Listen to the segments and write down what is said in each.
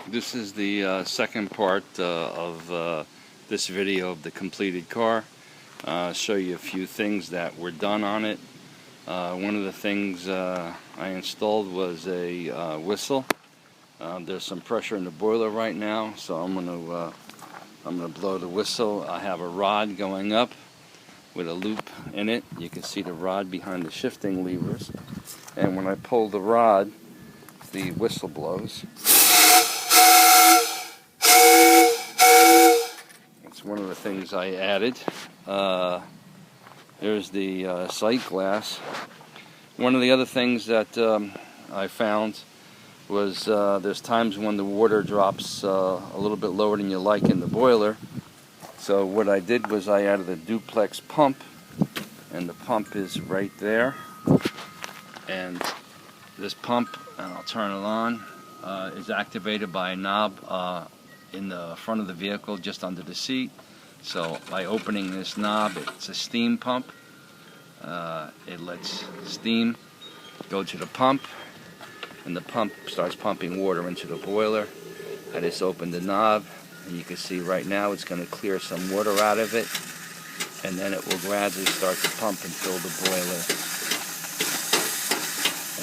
This is the second part of this video of the completed car. Show you a few things that were done on it. One of the things I installed was a whistle. There's some pressure in the boiler right now, so I'm gonna blow the whistle. I have a rod going up with a loop in it. You can see the rod behind the shifting levers, and when I pull the rod, the whistle blows. It's one of the things I added. There's the sight glass. One of the other things that I found was there's times when the water drops a little bit lower than you like in the boiler. So what I did was I added a Duplex pump, and the pump is right there. And this pump, and I'll turn it on, is activated by a knob in the front of the vehicle just under the seat. So by opening this knob, it's a steam pump. It lets steam go to the pump, and the pump starts pumping water into the boiler. I just opened the knob, and you can see right now it's going to clear some water out of it, and then it will gradually start to pump and fill the boiler.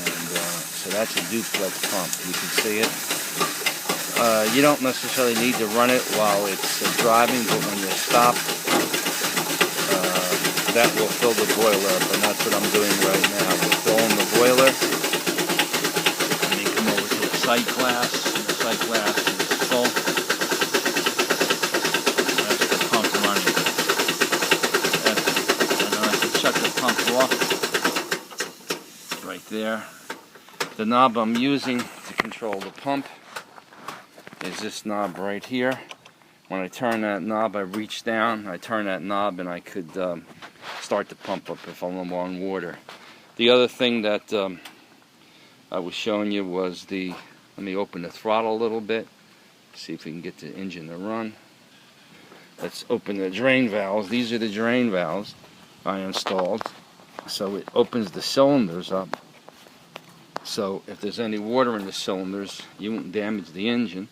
And so that's a Duplex pump. You can see it. You don't necessarily need to run it while it's driving, but when you stop, that will fill the boiler up, and that's what I'm doing right now. We're filling the boiler, and you come over to the sight glass, and the sight glass is full. That's the pump running. And then I can shut the pump off right there. The knob I'm using to control the pump is this knob right here. When I turn that knob, I reach down, I turn that knob, and I could start the pump up if I'm low on water. The other thing that I was showing you was let me open the throttle a little bit, see if we can get the engine to run. Let's open the drain valves. These are the drain valves I installed. So it opens the cylinders up. So if there's any water in the cylinders, you won't damage the engine.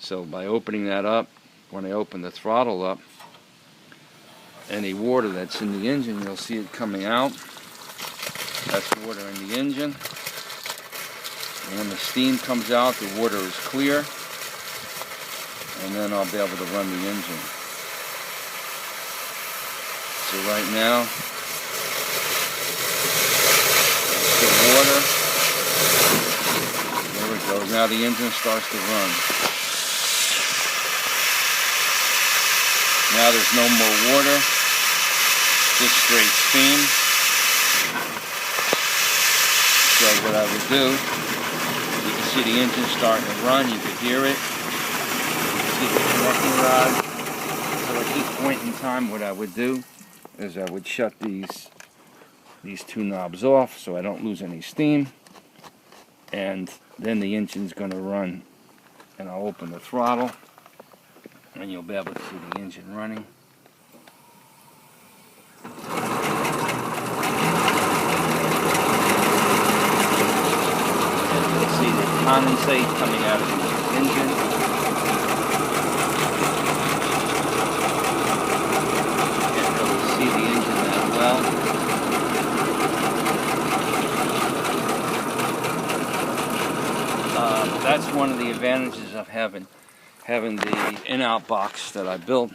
So by opening that up, when I open the throttle up, any water that's in the engine, you'll see it coming out. That's water in the engine. And when the steam comes out, the water is clear. And then I'll be able to run the engine. So right now, that's the water. There it goes. Now the engine starts to run. Now there's no more water, just straight steam. So what I would do, you can see the engine starting to run, you can hear it. You can see the connecting rod. So at this point in time, what I would do is I would shut these two knobs off so I don't lose any steam. And then the engine's going to run. And I'll open the throttle, and you'll be able to see the engine running. And you'll see the condensate coming out of the engine. Can't really see the engine that well. That's one of the advantages of having the Inout box that I built.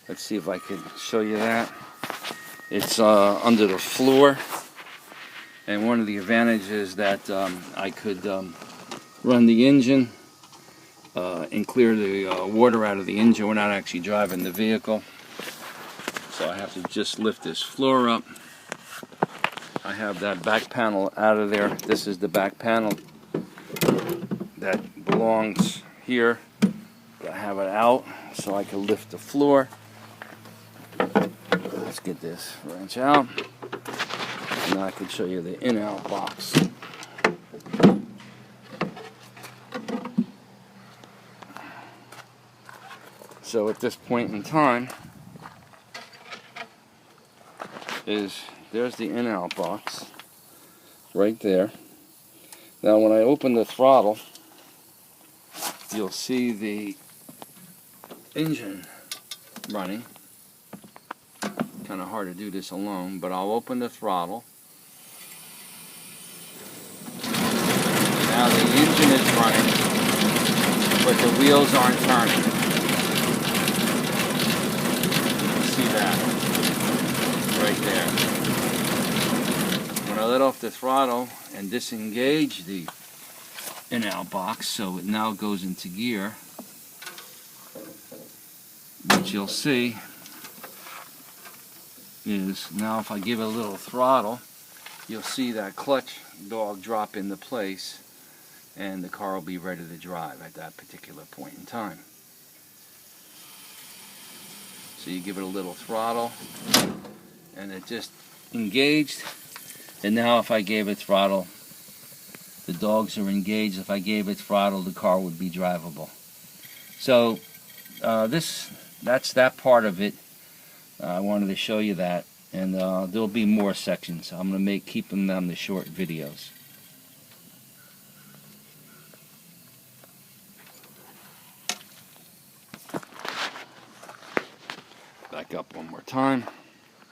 Let's see if I could show you that. It's under the floor, and one of the advantages that I could run the engine and clear the water out of the engine without actually driving the vehicle. So I have to just lift this floor up. I have that back panel out of there. This is the back panel that belongs here. I have it out so I can lift the floor. Let's get this wrench out. Now I can show you the in-out box. So at this point in time, there's the in-out box right there. Now when I open the throttle, you'll see the engine running. Kind of hard to do this alone, but I'll open the throttle. Now the engine is running, but the wheels aren't turning. See that right there. When I let off the throttle and disengage the in-out box, so it now goes into gear, what you'll see is now if I give it a little throttle, you'll see that clutch dog drop into place, and the car will be ready to drive at that particular point in time. So you give it a little throttle and it just engaged, and now if I gave it throttle, the dogs are engaged. If I gave it throttle, the car would be drivable. So that's that part of it. I wanted to show you that, and there'll be more sections. I'm going to keep them on the short videos. Back up one more time.